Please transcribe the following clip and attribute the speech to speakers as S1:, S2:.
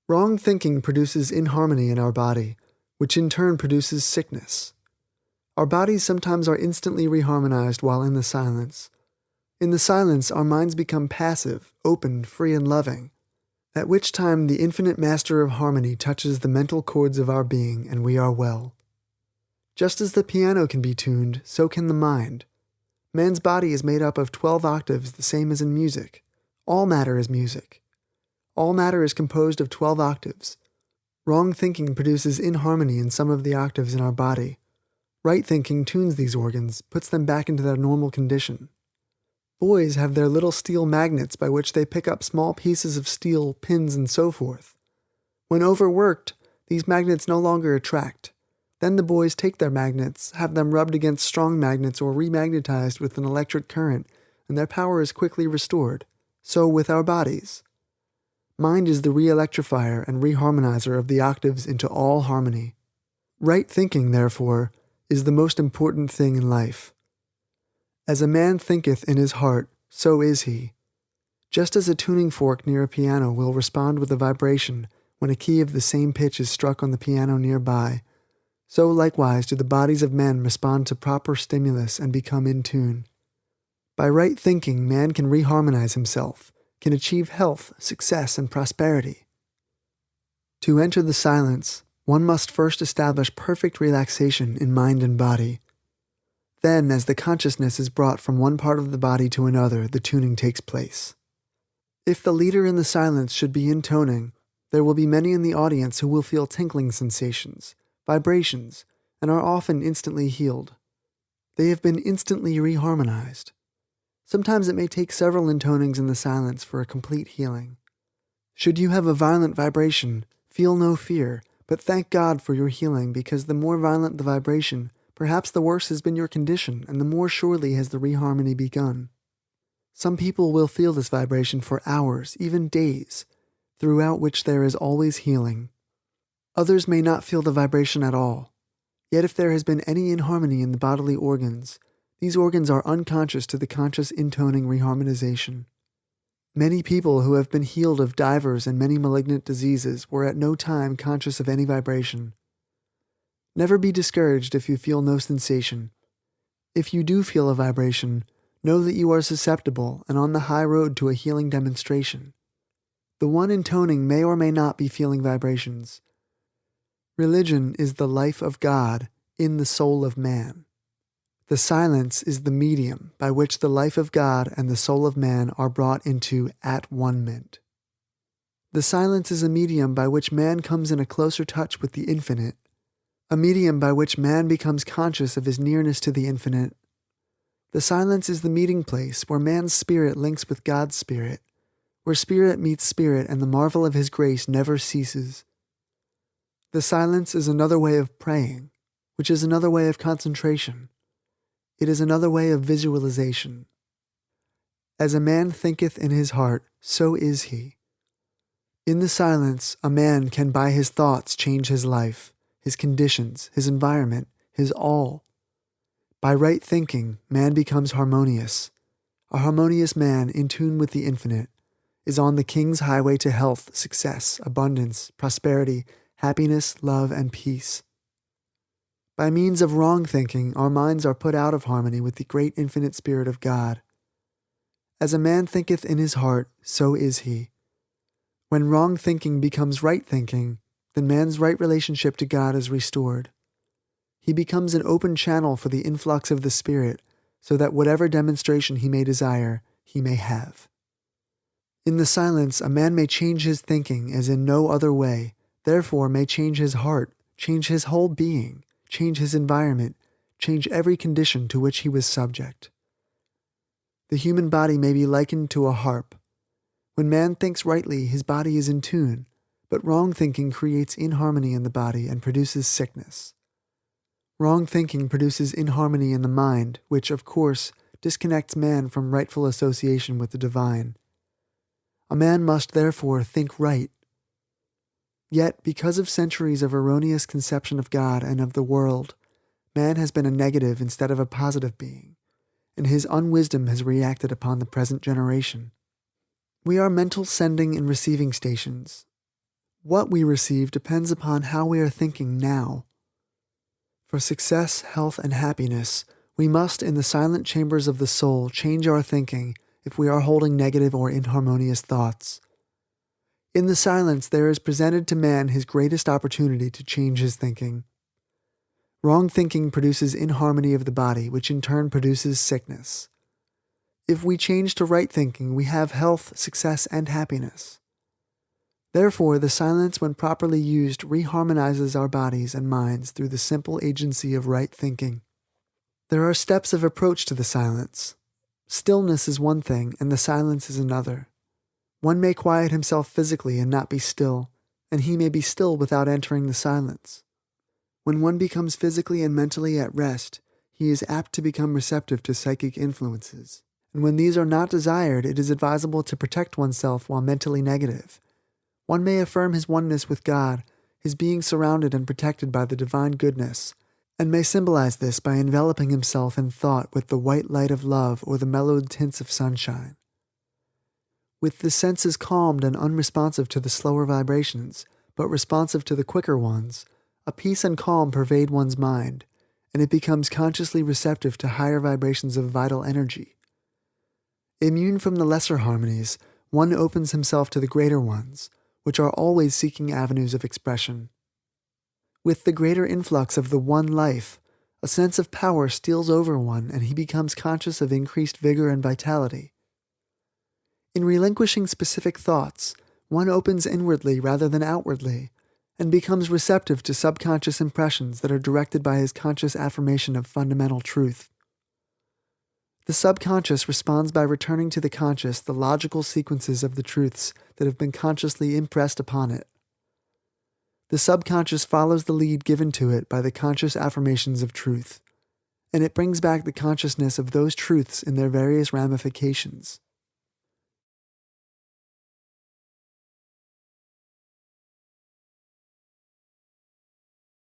S1: Wrong thinking produces inharmony in our body, which in turn produces sickness. Our bodies sometimes are instantly reharmonized while in the silence. In the silence, our minds become passive, open, free, and loving, at which time the infinite master of harmony touches the mental chords of our being and we are well. Just as the piano can be tuned, so can the mind. Man's body is made up of 12 octaves, the same as in music. All matter is music. All matter is composed of 12 octaves. Wrong thinking produces inharmony in some of the octaves in our body. Right thinking tunes these organs, puts them back into their normal condition. Boys have their little steel magnets by which they pick up small pieces of steel, pins, and so forth. When overworked, these magnets no longer attract. Then the boys take their magnets, have them rubbed against strong magnets or remagnetized with an electric current, and their power is quickly restored. So with our bodies. Mind is the re-electrifier and re-harmonizer of the octaves into all harmony. Right thinking, therefore, is the most important thing in life. As a man thinketh in his heart, so is he. Just as a tuning fork near a piano will respond with a vibration when a key of the same pitch is struck on the piano nearby, so likewise do the bodies of men respond to proper stimulus and become in tune. By right thinking, man can reharmonize himself, can achieve health, success, and prosperity. To enter the silence, one must first establish perfect relaxation in mind and body. Then, as the consciousness is brought from one part of the body to another, the tuning takes place. If the leader in the silence should be intoning, there will be many in the audience who will feel tinkling sensations, vibrations, and are often instantly healed. They have been instantly reharmonized. Sometimes it may take several intonings in the silence for a complete healing. Should you have a violent vibration, feel no fear, but thank God for your healing, because the more violent the vibration, perhaps the worse has been your condition, and the more surely has the reharmony begun. Some people will feel this vibration for hours, even days, throughout which there is always healing. Others may not feel the vibration at all. Yet if there has been any inharmony in the bodily organs, these organs are unconscious to the conscious intoning reharmonization. Many people who have been healed of divers and many malignant diseases were at no time conscious of any vibration. Never be discouraged if you feel no sensation. If you do feel a vibration, know that you are susceptible and on the high road to a healing demonstration. The one intoning may or may not be feeling vibrations. Religion is the life of God in the soul of man. The silence is the medium by which the life of God and the soul of man are brought into at-one-ment. The silence is a medium by which man comes in a closer touch with the infinite, a medium by which man becomes conscious of his nearness to the infinite. The silence is the meeting place where man's spirit links with God's spirit, where spirit meets spirit and the marvel of his grace never ceases. The silence is another way of praying, which is another way of concentration. It is another way of visualization. As a man thinketh in his heart, so is he. In the silence, a man can by his thoughts change his life, his conditions, his environment, his all. By right thinking, man becomes harmonious. A harmonious man, in tune with the infinite, is on the king's highway to health, success, abundance, prosperity, happiness, love, and peace. By means of wrong thinking, our minds are put out of harmony with the great infinite Spirit of God. As a man thinketh in his heart, so is he. When wrong thinking becomes right thinking, then man's right relationship to God is restored. He becomes an open channel for the influx of the Spirit, so that whatever demonstration he may desire, he may have. In the silence, a man may change his thinking as in no other way, therefore may change his heart, change his whole being, change his environment, change every condition to which he was subject. The human body may be likened to a harp. When man thinks rightly, his body is in tune, but wrong thinking creates inharmony in the body and produces sickness. Wrong thinking produces inharmony in the mind, which, of course, disconnects man from rightful association with the divine. A man must therefore think right. Yet, because of centuries of erroneous conception of God and of the world, man has been a negative instead of a positive being, and his unwisdom has reacted upon the present generation. We are mental sending and receiving stations. What we receive depends upon how we are thinking now. For success, health, and happiness, we must, in the silent chambers of the soul, change our thinking if we are holding negative or inharmonious thoughts. In the silence, there is presented to man his greatest opportunity to change his thinking. Wrong thinking produces inharmony of the body, which in turn produces sickness. If we change to right thinking, we have health, success, and happiness. Therefore, the silence, when properly used, re-harmonizes our bodies and minds through the simple agency of right thinking. There are steps of approach to the silence. Stillness is one thing, and the silence is another. One may quiet himself physically and not be still, and he may be still without entering the silence. When one becomes physically and mentally at rest, he is apt to become receptive to psychic influences. And when these are not desired, it is advisable to protect oneself while mentally negative. One may affirm his oneness with God, his being surrounded and protected by the divine goodness, and may symbolize this by enveloping himself in thought with the white light of love or the mellowed tints of sunshine. With the senses calmed and unresponsive to the slower vibrations, but responsive to the quicker ones, a peace and calm pervade one's mind, and it becomes consciously receptive to higher vibrations of vital energy. Immune from the lesser harmonies, one opens himself to the greater ones, which are always seeking avenues of expression. With the greater influx of the one life, a sense of power steals over one and he becomes conscious of increased vigor and vitality. In relinquishing specific thoughts, one opens inwardly rather than outwardly, and becomes receptive to subconscious impressions that are directed by his conscious affirmation of fundamental truth. The subconscious responds by returning to the conscious the logical sequences of the truths that have been consciously impressed upon it. The subconscious follows the lead given to it by the conscious affirmations of truth, and it brings back the consciousness of those truths in their various ramifications.